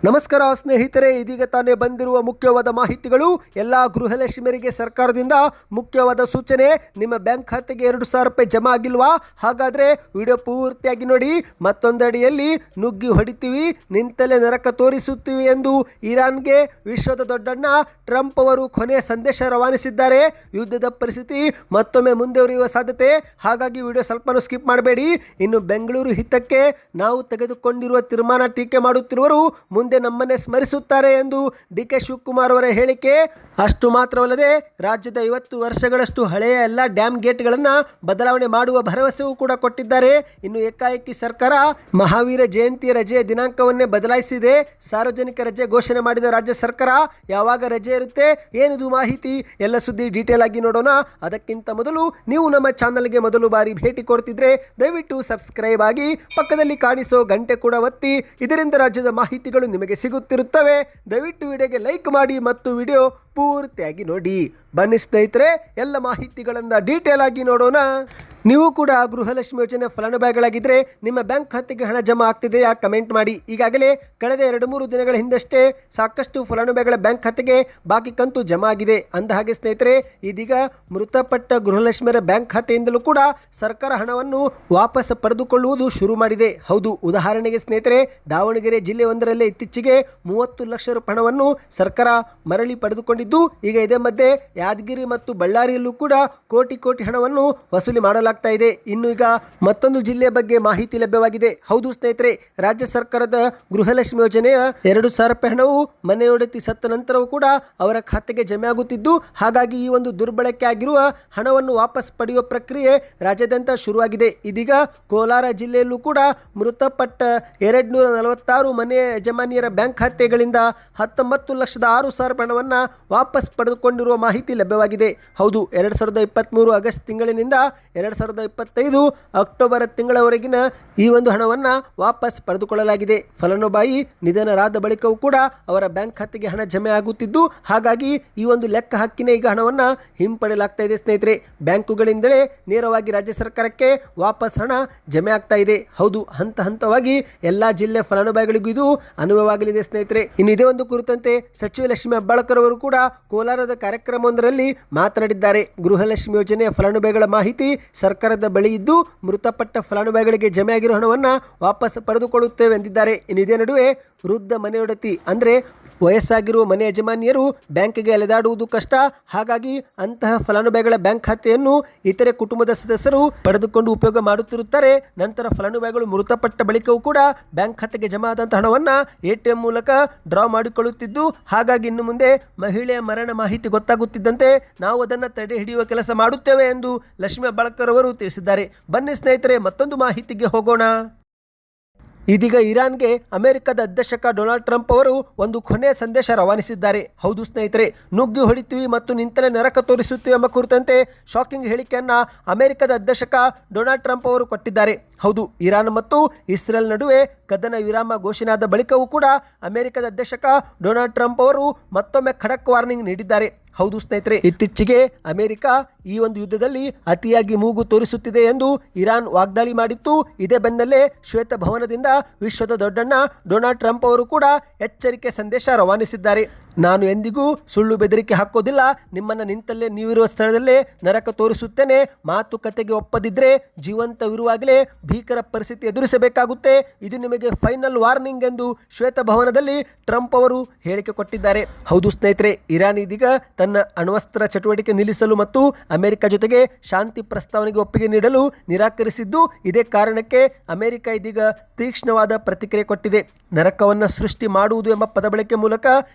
ನಮಸ್ಕಾರ ಸ್ನೇಹಿತರೆ, ಇದೀಗ ತಾನೇ ಬಂದಿರುವ ಮುಖ್ಯವಾದ ಮಾಹಿತಿಗಳು. ಎಲ್ಲ ಗೃಹಲಕ್ಷ್ಮಿಯರಿಗೆ ಸರ್ಕಾರದಿಂದ ಮುಖ್ಯವಾದ ಸೂಚನೆ. ನಿಮ್ಮ ಬ್ಯಾಂಕ್ ಖಾತೆಗೆ 2,000 ರೂಪಾಯಿ ಜಮಾ ಆಗಿಲ್ವಾ? ಹಾಗಾದರೆ ವಿಡಿಯೋ ಪೂರ್ತಿಯಾಗಿ ನೋಡಿ. ಮತ್ತೊಂದಡಿಯಲ್ಲಿ ನುಗ್ಗಿ ಹೊಡಿತೀವಿ, ನಿಂತಲೇ ನರಕ ತೋರಿಸುತ್ತೀವಿ ಎಂದು ಇರಾನ್ಗೆ ವಿಶ್ವದ ದೊಡ್ಡಣ್ಣ ಟ್ರಂಪ್ ಅವರು ಕೊನೆಯ ಸಂದೇಶ ರವಾನಿಸಿದ್ದಾರೆ. ಯುದ್ಧದ ಪರಿಸ್ಥಿತಿ ಮತ್ತೊಮ್ಮೆ ಮುಂದುವರಿಯುವ ಸಾಧ್ಯತೆ, ಹಾಗಾಗಿ ವಿಡಿಯೋ ಸ್ವಲ್ಪನೂ ಸ್ಕಿಪ್ ಮಾಡಬೇಡಿ. ಇನ್ನು ಬೆಂಗಳೂರು ಹಿತಕ್ಕೆ ನಾವು ತೆಗೆದುಕೊಂಡಿರುವ ತೀರ್ಮಾನ ಟೀಕೆ ಮಾಡುತ್ತಿರುವರು ಮುಂದೆ ನಮ್ಮನ್ನೇ ಸ್ಮರಿಸುತ್ತಾರೆ ಎಂದು ಡಿ.ಕೆ. ಶಿವಕುಮಾರ್ ಅವರ ಹೇಳಿಕೆ. ಅಷ್ಟು ಮಾತ್ರವಲ್ಲದೆ ರಾಜ್ಯದ 50 ವರ್ಷಗಳಷ್ಟು ಹಳೆಯ ಎಲ್ಲ ಡ್ಯಾಮ್ ಗೇಟ್ಗಳನ್ನು ಬದಲಾವಣೆ ಮಾಡುವ ಭರವಸೆಯೂ ಕೂಡ ಕೊಟ್ಟಿದ್ದಾರೆ. ಇನ್ನು ಏಕಾಏಕಿ ಸರ್ಕಾರ ಮಹಾವೀರ ಜಯಂತಿಯ ರಜೆಯ ದಿನಾಂಕವನ್ನೇ ಬದಲಾಯಿಸಿದೆ. ಸಾರ್ವಜನಿಕ ರಜೆ ಘೋಷಣೆ ಮಾಡಿದ ರಾಜ್ಯ ಸರ್ಕಾರ ಯಾವಾಗ ರಜೆ ಇರುತ್ತೆ, ಏನಿದು ಮಾಹಿತಿ, ಎಲ್ಲ ಸುದ್ದಿ ಡೀಟೇಲ್ ಆಗಿ ನೋಡೋಣ. ಅದಕ್ಕಿಂತ ಮೊದಲು ನೀವು ನಮ್ಮ ಚಾನಲ್ಗೆ ಮೊದಲು ಬಾರಿ ಭೇಟಿ ಕೊಡ್ತಿದ್ರೆ ದಯವಿಟ್ಟು ಸಬ್ಸ್ಕ್ರೈಬ್ ಆಗಿ, ಪಕ್ಕದಲ್ಲಿ ಕಾಣಿಸೋ ಗಂಟೆ ಕೂಡ ಒತ್ತಿ. ಇದರಿಂದ ರಾಜ್ಯದ ಮಾಹಿತಿಗಳು ನಿಮಗೆ ಸಿಗುತ್ತಿರುತ್ತವೆ. ದಯವಿಟ್ಟು ವಿಡಿಯೋಗೆ ಲೈಕ್ ಮಾಡಿ ಮತ್ತು ವಿಡಿಯೋ ಪೂರ್ತಿಯಾಗಿ ನೋಡಿ. ಬನ್ನಿ ಸ್ನೇಹಿತರೆ, ಎಲ್ಲ ಮಾಹಿತಿಗಳನ್ನು ಡೀಟೇಲ್ ಆಗಿ ನೋಡೋಣ. ನೀವು ಕೂಡ ಗೃಹಲಕ್ಷ್ಮಿ ಯೋಜನೆ ಫಲಾನುಭವಿಗಳಾಗಿದ್ದರೆ ನಿಮ್ಮ ಬ್ಯಾಂಕ್ ಖಾತೆಗೆ ಹಣ ಜಮಾ ಆಗ್ತಿದೆಯಾ? ಕಮೆಂಟ್ ಮಾಡಿ. ಈಗಾಗಲೇ ಕಳೆದ 2-3 ದಿನಗಳ ಹಿಂದಷ್ಟೇ ಸಾಕಷ್ಟು ಫಲಾನುಭವಿಗಳ ಬ್ಯಾಂಕ್ ಖಾತೆಗೆ ಬಾಕಿ ಕಂತು ಜಮಾ ಆಗಿದೆ. ಅಂದ ಹಾಗೆ ಸ್ನೇಹಿತರೆ, ಇದೀಗ ಮೃತಪಟ್ಟ ಗೃಹಲಕ್ಷ್ಮಿಯರ ಬ್ಯಾಂಕ್ ಖಾತೆಯಿಂದಲೂ ಕೂಡ ಸರ್ಕಾರ ಹಣವನ್ನು ವಾಪಸ್ ಪಡೆದುಕೊಳ್ಳುವುದು ಶುರು ಮಾಡಿದೆ. ಹೌದು, ಉದಾಹರಣೆಗೆ ಸ್ನೇಹಿತರೆ, ದಾವಣಗೆರೆ ಜಿಲ್ಲೆಯೊಂದರಲ್ಲೇ ಇತ್ತೀಚೆಗೆ 30 ಲಕ್ಷ ರೂಪಾಯಿ ಹಣವನ್ನು ಸರ್ಕಾರ ಮರಳಿ ಪಡೆದುಕೊಂಡಿದ್ದು, ಈಗ ಇದೇ ಮಧ್ಯೆ ಯಾದಗಿರಿ ಮತ್ತು ಬಳ್ಳಾರಿಯಲ್ಲೂ ಕೂಡ ಕೋಟಿ ಹಣವನ್ನು ವಸೂಲಿ ಮಾಡಲಾಗಿದೆ ಇದೆ. ಇನ್ನು ಈಗ ಮತ್ತೊಂದು ಜಿಲ್ಲೆಯ ಬಗ್ಗೆ ಮಾಹಿತಿ ಲಭ್ಯವಾಗಿದೆ. ಹೌದು ಸ್ನೇಹಿತರೆ, ರಾಜ್ಯ ಸರ್ಕಾರದ ಗೃಹಲಕ್ಷ್ಮಿ ಯೋಜನೆಯ 2,000 ರೂಪಾಯಿ ಹಣವು ಮನೆಯೊಡತಿ ಸತ್ತ ನಂತರವೂ ಕೂಡ ಅವರ ಖಾತೆಗೆ ಜಮೆ ಆಗುತ್ತಿದ್ದು, ಹಾಗಾಗಿ ಈ ಒಂದು ದುರ್ಬಳಕೆ ಆಗಿರುವ ಹಣವನ್ನು ವಾಪಸ್ ಪಡೆಯುವ ಪ್ರಕ್ರಿಯೆ ರಾಜ್ಯಾದ್ಯಂತ ಶುರುವಾಗಿದೆ. ಇದೀಗ ಕೋಲಾರ ಜಿಲ್ಲೆಯಲ್ಲೂ ಕೂಡ ಮೃತಪಟ್ಟ 246 ಮನೆ ಯಜಮಾನಿಯರ ಬ್ಯಾಂಕ್ ಖಾತೆಗಳಿಂದ 19,06,000 ಹಣವನ್ನು ವಾಪಸ್ ಪಡೆದುಕೊಂಡಿರುವ ಮಾಹಿತಿ ಲಭ್ಯವಾಗಿದೆ. ಹೌದು, 2023 ಆಗಸ್ಟ್ ತಿಂಗಳಿನಿಂದ 2025 ಅಕ್ಟೋಬರ್ ತಿಂಗಳವರೆಗಿನ ಈ ಒಂದು ಹಣವನ್ನು ವಾಪಸ್ ಪಡೆದುಕೊಳ್ಳಲಾಗಿದೆ. ಫಲಾನುಭವಿ ನಿಧನರಾದ ಬಳಿಕವೂ ಕೂಡ ಅವರ ಬ್ಯಾಂಕ್ ಖಾತೆಗೆ ಹಣ ಜಮೆ ಆಗುತ್ತಿದ್ದು, ಹಾಗಾಗಿ ಈ ಒಂದು ಲೆಕ್ಕ ಹಾಕಿನೇ ಈಗ ಹಣವನ್ನು ಹಿಂಪಡೆಯಲಾಗ್ತಾ ಇದೆ ಸ್ನೇಹಿತರೆ. ಬ್ಯಾಂಕುಗಳಿಂದಲೇ ನೇರವಾಗಿ ರಾಜ್ಯ ಸರ್ಕಾರಕ್ಕೆ ವಾಪಸ್ ಹಣ ಜಮೆ ಆಗ್ತಾ ಇದೆ. ಹೌದು, ಹಂತವಾಗಿ ಎಲ್ಲ ಜಿಲ್ಲೆ ಫಲಾನುಭವಿಗಳಿಗೂ ಇದು ಅನುಭವವಾಗಲಿದೆ ಸ್ನೇಹಿತರೆ. ಇನ್ನು ಇದೇ ಒಂದು ಕುರಿತಂತೆ ಸಚಿವ ಲಕ್ಷ್ಮೀ ಹೆಬ್ಬಾಳ್ಕರ್ ಅವರು ಕೂಡ ಕೋಲಾರದ ಕಾರ್ಯಕ್ರಮವೊಂದರಲ್ಲಿ ಮಾತನಾಡಿದ್ದಾರೆ. ಗೃಹಲಕ್ಷ್ಮಿ ಯೋಜನೆಯ ಫಲಾನುಭವಿಗಳ ಮಾಹಿತಿ ಸರ್ಕಾರದ ಬಳಿ ಇದ್ದು, ಮೃತಪಟ್ಟ ಫಲಾನುಭವಿಗಳಿಗೆ ಜಮೆ ಆಗಿರುವ ಹಣವನ್ನು ವಾಪಸ್ ಪಡೆದುಕೊಳ್ಳುತ್ತೇವೆ ಎಂದಿದ್ದಾರೆ. ಇನ್ನು ಇದೇ ನಡುವೆ ವೃದ್ಧ ಮನೆಯೊಡತಿ ಅಂದರೆ ವಯಸ್ಸಾಗಿರುವ ಮನೆ ಯಜಮಾನಿಯರು ಬ್ಯಾಂಕಿಗೆ ಅಲೆದಾಡುವುದು ಕಷ್ಟ, ಹಾಗಾಗಿ ಅಂತಹ ಫಲಾನುಭವಿಗಳ ಬ್ಯಾಂಕ್ ಖಾತೆಯನ್ನು ಇತರೆ ಕುಟುಂಬದ ಸದಸ್ಯರು ಪಡೆದುಕೊಂಡು ಉಪಯೋಗ ಮಾಡುತ್ತಿರುತ್ತಾರೆ. ನಂತರ ಫಲಾನುಭವಿಗಳು ಮೃತಪಟ್ಟ ಬಳಿಕವೂ ಕೂಡ ಬ್ಯಾಂಕ್ ಖಾತೆಗೆ ಜಮಾ ಆದಂತಹ ಹಣವನ್ನು ATM ಮೂಲಕ ಡ್ರಾ ಮಾಡಿಕೊಳ್ಳುತ್ತಿದ್ದು, ಹಾಗಾಗಿ ಇನ್ನು ಮುಂದೆ ಮಹಿಳೆಯ ಮರಣ ಮಾಹಿತಿ ಗೊತ್ತಾಗುತ್ತಿದ್ದಂತೆ ನಾವು ಅದನ್ನು ತಡೆ ಹಿಡಿಯುವ ಕೆಲಸ ಮಾಡುತ್ತೇವೆ ಎಂದು ಲಕ್ಷ್ಮೀ ಹೆಬ್ಬಾಳ್ಕರ್ ಅವರು ತಿಳಿಸಿದ್ದಾರೆ. ಬನ್ನಿ ಸ್ನೇಹಿತರೆ, ಮತ್ತೊಂದು ಮಾಹಿತಿಗೆ ಹೋಗೋಣ. ಇದೀಗ ಇರಾನ್ಗೆ ಅಮೆರಿಕದ ಅಧ್ಯಕ್ಷ ಡೊನಾಲ್ಡ್ ಟ್ರಂಪ್ ಅವರು ಒಂದು ಕೊನೆಯ ಸಂದೇಶ ರವಾನಿಸಿದ್ದಾರೆ. ಹೌದು ಸ್ನೇಹಿತರೆ, ನುಗ್ಗಿ ಹೊಡಿತೀವಿ ಮತ್ತು ನಿಂತಲೇ ನರಕ ತೋರಿಸುತ್ತೀವಿ ಎಂಬ ಕುರಿತಂತೆ ಶಾಕಿಂಗ್ ಹೇಳಿಕೆಯನ್ನು ಅಮೆರಿಕದ ಅಧ್ಯಕ್ಷ ಡೊನಾಲ್ಡ್ ಟ್ರಂಪ್ ಅವರು ಕೊಟ್ಟಿದ್ದಾರೆ. ಹೌದು, ಇರಾನ್ ಮತ್ತು ಇಸ್ರೇಲ್ ನಡುವೆ ಕದನ ವಿರಾಮ ಘೋಷಣೆಯಾದ ಬಳಿಕವೂ ಕೂಡ ಅಮೆರಿಕದ ಅಧ್ಯಕ್ಷ ಡೊನಾಲ್ಡ್ ಟ್ರಂಪ್ ಅವರು ಮತ್ತೊಮ್ಮೆ ಖಡಕ್ ವಾರ್ನಿಂಗ್ ನೀಡಿದ್ದಾರೆ. ಹೌದು ಸ್ನೇಹಿತರೆ, ಇತ್ತೀಚೆಗೆ ಅಮೆರಿಕ ಈ ಒಂದು ಯುದ್ಧದಲ್ಲಿ ಅತಿಯಾಗಿ ಮೂಗು ತೋರಿಸುತ್ತಿದೆ ಎಂದು ಇರಾನ್ ವಾಗ್ದಾಳಿ ಮಾಡಿತ್ತು. ಇದೇ ಬೆನ್ನಲ್ಲೇ ಶ್ವೇತಭವನದಿಂದ ವಿಶ್ವದ ದೊಡ್ಡಣ್ಣ ಡೊನಾಲ್ಡ್ ಟ್ರಂಪ್ ಅವರು ಕೂಡ ಎಚ್ಚರಿಕೆ ಸಂದೇಶ ರವಾನಿಸಿದ್ದಾರೆ. ನಾನು ಎಂದಿಗೂ ಸುಳ್ಳು ಬೆದರಿಕೆ ಹಾಕೋದಿಲ್ಲ, ನಿಮ್ಮನ್ನು ನಿಂತಲ್ಲೇ ನೀವಿರುವ ಸ್ಥಳದಲ್ಲೇ ನರಕ ತೋರಿಸುತ್ತೇನೆ, ಮಾತುಕತೆಗೆ ಒಪ್ಪದಿದ್ದರೆ ಜೀವಂತವಿರುವಾಗಲೇ ಭೀಕರ ಪರಿಸ್ಥಿತಿ ಎದುರಿಸಬೇಕಾಗುತ್ತೆ, ಇದು ನಿಮಗೆ ಫೈನಲ್ ವಾರ್ನಿಂಗ್ ಎಂದು ಶ್ವೇತಭವನದಲ್ಲಿ ಟ್ರಂಪ್ ಅವರು ಹೇಳಿಕೆ ಕೊಟ್ಟಿದ್ದಾರೆ. ಹೌದು ಸ್ನೇಹಿತರೆ, ಇರಾನ್ ಇದೀಗ ತನ್ನ ಅಣ್ವಸ್ತ್ರ ಚಟುವಟಿಕೆ ನಿಲ್ಲಿಸಲು ಮತ್ತು ಅಮೆರಿಕ ಜೊತೆಗೆ ಶಾಂತಿ ಪ್ರಸ್ತಾವನೆಗೆ ಒಪ್ಪಿಗೆ ನೀಡಲು ನಿರಾಕರಿಸಿದ್ದು, ಇದೇ ಕಾರಣಕ್ಕೆ ಅಮೆರಿಕ ಇದೀಗ ತೀಕ್ಷ್ಣವಾದ ಪ್ರತಿಕ್ರಿಯೆ ಕೊಟ್ಟಿದೆ. ನರಕವನ್ನು ಸೃಷ್ಟಿ ಮಾಡುವುದು ಎಂಬ ಪದ ಬಳಕೆ ಮೂಲಕ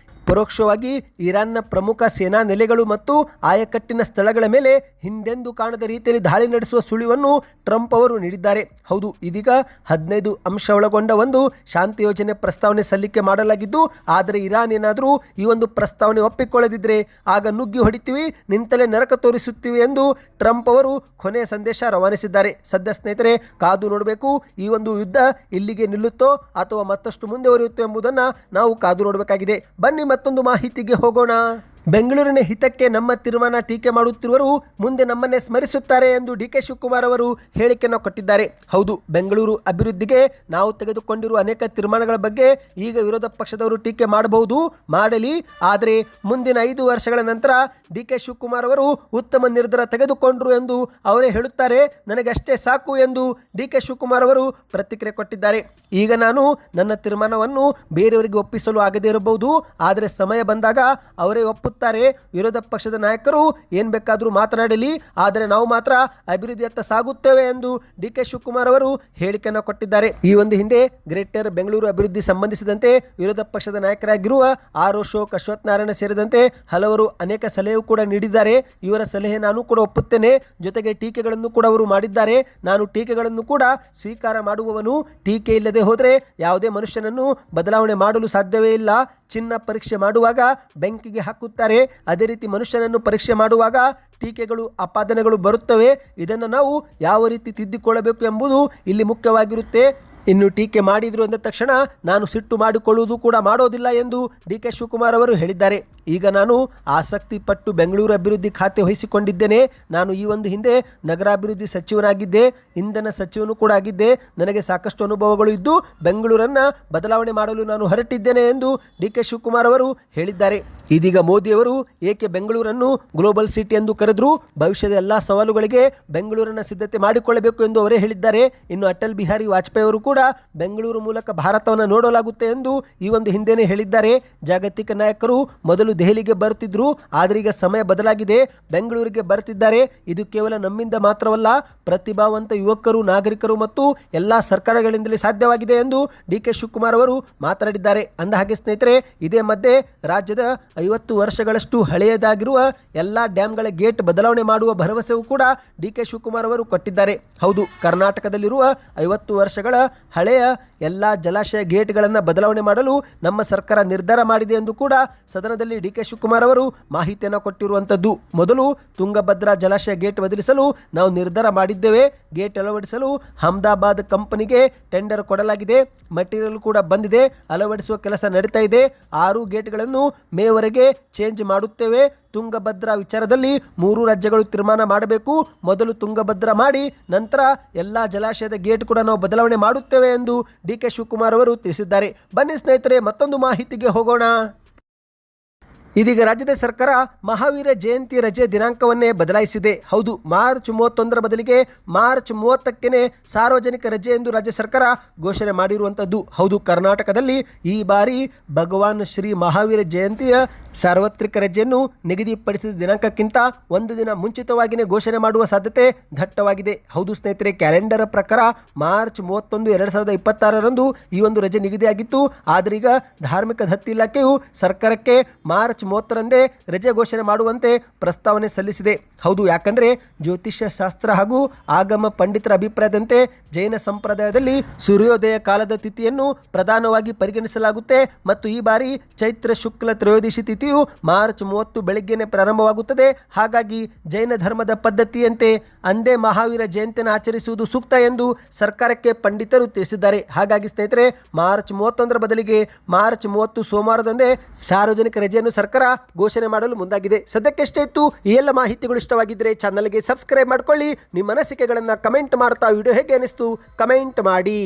ಪರೋಕ್ಷವಾಗಿ ಇರಾನ್ನ ಪ್ರಮುಖ ಸೇನಾ ನೆಲೆಗಳು ಮತ್ತು ಆಯಕಟ್ಟಿನ ಸ್ಥಳಗಳ ಮೇಲೆ ಹಿಂದೆಂದೂ ಕಾಣದ ರೀತಿಯಲ್ಲಿ ದಾಳಿ ನಡೆಸುವ ಸುಳಿವನ್ನು ಟ್ರಂಪ್ ಅವರು ನೀಡಿದ್ದಾರೆ. ಹೌದು, ಇದೀಗ 15 ಅಂಶ ಒಳಗೊಂಡ ಒಂದು ಶಾಂತಿ ಯೋಜನೆ ಪ್ರಸ್ತಾವನೆ ಸಲ್ಲಿಕೆ ಮಾಡಲಾಗಿದ್ದು, ಆದರೆ ಇರಾನ್ ಏನಾದರೂ ಈ ಒಂದು ಪ್ರಸ್ತಾವನೆ ಒಪ್ಪಿಕೊಳ್ಳದಿದ್ದರೆ ಆಗ ನುಗ್ಗಿ ಹೊಡಿತೀವಿ, ನಿಂತಲೇ ನರಕ ತೋರಿಸುತ್ತೀವಿ ಎಂದು ಟ್ರಂಪ್ ಅವರು ಕೊನೆಯ ಸಂದೇಶ ರವಾನಿಸಿದ್ದಾರೆ. ಸದ್ಯ ಸ್ನೇಹಿತರೆ, ಕಾದು ನೋಡಬೇಕು, ಈ ಒಂದು ಯುದ್ಧ ಇಲ್ಲಿಗೆ ನಿಲ್ಲುತ್ತೋ ಅಥವಾ ಮತ್ತಷ್ಟು ಮುಂದೆ ವರಿಯುತ್ತೋ ಎಂಬುದನ್ನು ನಾವು ಕಾದು ನೋಡಬೇಕಾಗಿದೆ. ಬನ್ನಿ ಮತ್ತೊಂದು ಮಾಹಿತಿಗೆ ಹೋಗೋಣ. ಬೆಂಗಳೂರಿನ ಹಿತಕ್ಕೆ ನಮ್ಮ ತೀರ್ಮಾನ ಟೀಕೆ ಮಾಡುತ್ತಿರುವರು ಮುಂದೆ ನಮ್ಮನ್ನೇ ಸ್ಮರಿಸುತ್ತಾರೆ ಎಂದು ಡಿಕೆ ಶಿವಕುಮಾರ್ ಅವರು ಹೇಳಿಕೆಯನ್ನು ಕೊಟ್ಟಿದ್ದಾರೆ. ಹೌದು, ಬೆಂಗಳೂರು ಅಭಿವೃದ್ಧಿಗೆ ನಾವು ತೆಗೆದುಕೊಂಡಿರುವ ಅನೇಕ ತೀರ್ಮಾನಗಳ ಬಗ್ಗೆ ಈಗ ವಿರೋಧ ಪಕ್ಷದವರು ಟೀಕೆ ಮಾಡಬಹುದು, ಮಾಡಲಿ. ಆದರೆ ಮುಂದಿನ 5 ವರ್ಷಗಳ ನಂತರ ಡಿಕೆ ಶಿವಕುಮಾರ್ ಅವರು ಉತ್ತಮ ನಿರ್ಧಾರ ತೆಗೆದುಕೊಂಡ್ರು ಎಂದು ಅವರೇ ಹೇಳುತ್ತಾರೆ. ನನಗಷ್ಟೇ ಸಾಕು ಎಂದು ಡಿಕೆ ಶಿವಕುಮಾರ್ ಅವರು ಪ್ರತಿಕ್ರಿಯೆ ಕೊಟ್ಟಿದ್ದಾರೆ. ಈಗ ನಾನು ನನ್ನ ತೀರ್ಮಾನವನ್ನು ಬೇರೆಯವರಿಗೆ ಒಪ್ಪಿಸಲು ಆಗದೇ ಇರಬಹುದು, ಆದರೆ ಸಮಯ ಬಂದಾಗ ಅವರೇ ಒಪ್ಪುತ್ತಾರೆ. ವಿರೋಧ ಪಕ್ಷದ ನಾಯಕರು ಏನು ಬೇಕಾದರೂ ಮಾತನಾಡಲಿ, ಆದರೆ ನಾವು ಮಾತ್ರ ಅಭಿವೃದ್ಧಿಯತ್ತ ಸಾಗುತ್ತೇವೆ ಎಂದು ಡಿಕೆ ಶಿವಕುಮಾರ್ ಅವರು ಹೇಳಿಕೆಯನ್ನು ಕೊಟ್ಟಿದ್ದಾರೆ. ಈ ಒಂದು ಹಿಂದೆ ಗ್ರೇಟರ್ ಬೆಂಗಳೂರು ಅಭಿವೃದ್ಧಿ ಸಂಬಂಧಿಸಿದಂತೆ ವಿರೋಧ ಪಕ್ಷದ ನಾಯಕರಾಗಿರುವ ಆರ್ ಅಶೋಕ್, ಅಶ್ವಥ್ ನಾರಾಯಣ ಸೇರಿದಂತೆ ಹಲವರು ಅನೇಕ ಸಲಹೆ ಕೂಡ ನೀಡಿದ್ದಾರೆ. ಇವರ ಸಲಹೆ ನಾನು ಕೂಡ ಒಪ್ಪುತ್ತೇನೆ. ಜೊತೆಗೆ ಟೀಕೆಗಳನ್ನು ಕೂಡ ಅವರು ಮಾಡಿದ್ದಾರೆ. ನಾನು ಟೀಕೆಗಳನ್ನು ಕೂಡ ಸ್ವೀಕಾರ ಮಾಡುವವನು. ಟೀಕೆ ಇಲ್ಲದೆ ಹೋದರೆ ಯಾವುದೇ ಮನುಷ್ಯನನ್ನು ಬದಲಾವಣೆ ಮಾಡಲು ಸಾಧ್ಯವೇ ಇಲ್ಲ. ಚಿನ್ನ ಪರೀಕ್ಷೆ ಮಾಡುವಾಗ ಬೆಂಕಿಗೆ ಹಾಕುತ್ತಾರೆ, ಅದೇ ರೀತಿ ಮನುಷ್ಯನನ್ನು ಪರೀಕ್ಷೆ ಮಾಡುವಾಗ ಟೀಕೆಗಳು, ಅಪಾದನೆಗಳು ಬರುತ್ತವೆ. ಇದನ್ನು ನಾವು ಯಾವ ರೀತಿ ತಿದ್ದಿಕೊಳ್ಳಬೇಕು ಎಂಬುದು ಇಲ್ಲಿ ಮುಖ್ಯವಾಗಿರುತ್ತೆ. ಇನ್ನು ಟೀಕೆ ಮಾಡಿದ್ರು ಅಂದ ತಕ್ಷಣ ನಾನು ಸಿಟ್ಟು ಮಾಡಿಕೊಳ್ಳುವುದು ಕೂಡ ಮಾಡೋದಿಲ್ಲ ಎಂದು ಡಿಕೆ ಶಿವಕುಮಾರ್ ಅವರು ಹೇಳಿದ್ದಾರೆ. ಈಗ ನಾನು ಆಸಕ್ತಿ ಪಟ್ಟು ಬೆಂಗಳೂರು ಅಭಿವೃದ್ಧಿ ಖಾತೆ ವಹಿಸಿಕೊಂಡಿದ್ದೇನೆ. ನಾನು ಈ ಒಂದು ಹಿಂದೆ ನಗರಾಭಿವೃದ್ಧಿ ಸಚಿವನಾಗಿದ್ದೆ, ಇಂಧನ ಸಚಿವನು ಕೂಡ ಆಗಿದ್ದೆ. ನನಗೆ ಸಾಕಷ್ಟು ಅನುಭವಗಳು ಇದ್ದು ಬೆಂಗಳೂರನ್ನು ಬದಲಾವಣೆ ಮಾಡಲು ನಾನು ಹೊರಟಿದ್ದೇನೆ ಎಂದು ಡಿಕೆ ಶಿವಕುಮಾರ್ ಅವರು ಹೇಳಿದ್ದಾರೆ. ಇದೀಗ ಮೋದಿಯವರು ಏಕೆ ಬೆಂಗಳೂರನ್ನು ಗ್ಲೋಬಲ್ ಸಿಟಿ ಎಂದು ಕರೆದ್ರು, ಭವಿಷ್ಯದ ಎಲ್ಲ ಸವಾಲುಗಳಿಗೆ ಬೆಂಗಳೂರನ್ನು ಸಿದ್ಧತೆ ಮಾಡಿಕೊಳ್ಳಬೇಕು ಎಂದು ಅವರೇ ಹೇಳಿದ್ದಾರೆ. ಇನ್ನು ಅಟಲ್ ಬಿಹಾರಿ ವಾಜಪೇಯಿ ಅವರು ಕೂಡ ಬೆಂಗಳೂರು ಮೂಲಕ ಭಾರತವನ್ನು ನೋಡಲಾಗುತ್ತೆ ಎಂದು ಈ ಒಂದು ಹಿಂದೆನೇ ಹೇಳಿದ್ದಾರೆ. ಜಾಗತಿಕ ನಾಯಕರು ಮೊದಲು ದೆಹಲಿಗೆ ಬರುತ್ತಿದ್ರು, ಆದರೆ ಈಗ ಸಮಯ ಬದಲಾಗಿದೆ, ಬೆಂಗಳೂರಿಗೆ ಬರುತ್ತಿದ್ದಾರೆ. ಇದು ಕೇವಲ ನಮ್ಮಿಂದ ಮಾತ್ರವಲ್ಲ, ಪ್ರತಿಭಾವಂತ ಯುವಕರು, ನಾಗರಿಕರು ಮತ್ತು ಎಲ್ಲ ಸರ್ಕಾರಗಳಿಂದಲೇ ಸಾಧ್ಯವಾಗಿದೆ ಎಂದು ಡಿಕೆ ಶಿವಕುಮಾರ್ ಅವರು ಮಾತನಾಡಿದ್ದಾರೆ. ಅಂದಹಾಗೆ ಸ್ನೇಹಿತರೆ, ಇದೇ ಮಧ್ಯೆ ರಾಜ್ಯದ 50 ವರ್ಷಗಳಷ್ಟು ಹಳೆಯದಾಗಿರುವ ಎಲ್ಲ ಡ್ಯಾಮ್ಗಳ ಗೇಟ್ ಬದಲಾವಣೆ ಮಾಡುವ ಭರವಸೆಯೂ ಕೂಡ ಡಿಕೆ ಶಿವಕುಮಾರ್ ಅವರು ಕೊಟ್ಟಿದ್ದಾರೆ. ಹೌದು, ಕರ್ನಾಟಕದಲ್ಲಿರುವ 50 ವರ್ಷಗಳ ಹಳೆಯ ಎಲ್ಲ ಜಲಾಶಯ ಗೇಟ್ಗಳನ್ನು ಬದಲಾವಣೆ ಮಾಡಲು ನಮ್ಮ ಸರ್ಕಾರ ನಿರ್ಧಾರ ಮಾಡಿದೆ ಎಂದು ಕೂಡ ಸದನದಲ್ಲಿ ಡಿಕೆ ಶಿವಕುಮಾರ್ ಅವರು ಮಾಹಿತಿಯನ್ನು ಕೊಟ್ಟಿರುವಂಥದ್ದು. ಮೊದಲು ತುಂಗಭದ್ರಾ ಜಲಾಶಯ ಗೇಟ್ ಬದಲಿಸಲು ನಾವು ನಿರ್ಧಾರ ಮಾಡಿದ್ದೇವೆ. ಗೇಟ್ ಅಳವಡಿಸಲು ಅಹಮದಾಬಾದ್ ಕಂಪನಿಗೆ ಟೆಂಡರ್ ಕೊಡಲಾಗಿದೆ. ಮಟೀರಿಯಲ್ ಕೂಡ ಬಂದಿದೆ, ಅಳವಡಿಸುವ ಕೆಲಸ ನಡೀತಾ ಇದೆ. 6 ಗೇಟ್ಗಳನ್ನು ಮೇವರೆಗೆ ಚೇಂಜ್ ಮಾಡುತ್ತೇವೆ. ತುಂಗಭದ್ರಾ ವಿಚಾರದಲ್ಲಿ 3 ರಾಜ್ಯಗಳು ತೀರ್ಮಾನ ಮಾಡಬೇಕು. ಮೊದಲು ತುಂಗಭದ್ರಾ ಮಾಡಿ ನಂತರ ಎಲ್ಲ ಜಲಾಶಯದ ಗೇಟ್ ಕೂಡ ನಾವು ಬದಲಾವಣೆ ಮಾಡುತ್ತೇವೆ ಎಂದು ಡಿಕೆ ಶಿವಕುಮಾರ್ ಅವರು ತಿಳಿಸಿದ್ದಾರೆ. ಬನ್ನಿ ಸ್ನೇಹಿತರೆ, ಮತ್ತೊಂದು ಮಾಹಿತಿಗೆ ಹೋಗೋಣ. ಇದೀಗ ರಾಜ್ಯದ ಸರ್ಕಾರ ಮಹಾವೀರ ಜಯಂತಿ ರಜೆ ದಿನಾಂಕವನ್ನೇ ಬದಲಾಯಿಸಿದೆ. ಹೌದು, ಮಾರ್ಚ್ 31ರ ಬದಲಿಗೆ ಮಾರ್ಚ್ 30ಕ್ಕೆ ಸಾರ್ವಜನಿಕ ರಜೆ ಎಂದು ರಾಜ್ಯ ಸರ್ಕಾರ ಘೋಷಣೆ ಮಾಡಿರುವಂಥದ್ದು. ಹೌದು, ಕರ್ನಾಟಕದಲ್ಲಿ ಈ ಬಾರಿ ಭಗವಾನ್ ಶ್ರೀ ಮಹಾವೀರ ಜಯಂತಿಯ ಸಾರ್ವತ್ರಿಕ ರಜೆಯನ್ನು ನಿಗದಿಪಡಿಸಿದ ದಿನಾಂಕಕ್ಕಿಂತ 1 ದಿನ ಮುಂಚಿತವಾಗಿಯೇ ಘೋಷಣೆ ಮಾಡುವ ಸಾಧ್ಯತೆ ದಟ್ಟವಾಗಿದೆ. ಹೌದು ಸ್ನೇಹಿತರೆ, ಕ್ಯಾಲೆಂಡರ್ ಪ್ರಕಾರ ಮಾರ್ಚ್ 31, 2026ರಂದು ಈ ಒಂದು ರಜೆ ನಿಗದಿಯಾಗಿತ್ತು. ಆದರೆ ಈಗ ಧಾರ್ಮಿಕ ದತ್ತಿ ಇಲಾಖೆಯು ಸರ್ಕಾರಕ್ಕೆ ಮಾರ್ಚ್ 30ರಂದೇ ರಜೆ ಘೋಷಣೆ ಮಾಡುವಂತೆ ಪ್ರಸ್ತಾವನೆ ಸಲ್ಲಿಸಿದೆ. ಹೌದು, ಯಾಕಂದರೆ ಜ್ಯೋತಿಷ್ಯ ಶಾಸ್ತ್ರ ಹಾಗೂ ಆಗಮ ಪಂಡಿತರ ಅಭಿಪ್ರಾಯದಂತೆ ಜೈನ ಸಂಪ್ರದಾಯದಲ್ಲಿ ಸೂರ್ಯೋದಯ ಕಾಲದ ತಿಥಿಯನ್ನು ಪ್ರಧಾನವಾಗಿ ಪರಿಗಣಿಸಲಾಗುತ್ತೆ ಮತ್ತು ಈ ಬಾರಿ ಚೈತ್ರ ಶುಕ್ಲ ತ್ರಯೋದಶಿ ತಿಥಿಯು ಮಾರ್ಚ್ 30 ಬೆಳಗ್ಗೆನೇ ಪ್ರಾರಂಭವಾಗುತ್ತದೆ. ಹಾಗಾಗಿ ಜೈನ ಧರ್ಮದ ಪದ್ಧತಿಯಂತೆ ಅಂದೇ ಮಹಾವೀರ ಜಯಂತಿಯನ್ನು ಆಚರಿಸುವುದು ಸೂಕ್ತ ಎಂದು ಸರ್ಕಾರಕ್ಕೆ ಪಂಡಿತರು ತಿಳಿಸಿದ್ದಾರೆ. ಹಾಗಾಗಿ ಸ್ನೇಹಿತರೆ, ಮಾರ್ಚ್ 31ರ ಬದಲಿಗೆ ಮಾರ್ಚ್ 30 ಸೋಮವಾರದಂದೇ ಸಾರ್ವಜನಿಕ ರಜೆಯನ್ನು ಸರ್ಕಾರ ಘೋಷಣೆ ಮಾಡಲು ಮುಂದಾಗಿದೆ. ಸದ್ಯಕ್ಕೆ ಎಷ್ಟೇ ಇತ್ತು. ಈ ಎಲ್ಲ ಮಾಹಿತಿಗಳು ಇಷ್ಟವಾಗಿದ್ದರೆ ಚಾನಲ್ಗೆ ಸಬ್ಸ್ಕ್ರೈಬ್ ಮಾಡ್ಕೊಳ್ಳಿ. ನಿಮ್ಮ ಅನಿಸಿಕೆಗಳನ್ನು ಕಮೆಂಟ್ ಮಾಡ್ತಾ ವಿಡಿಯೋ ಹೇಗೆ ಅನಿಸ್ತು ಕಮೆಂಟ್ ಮಾಡಿ.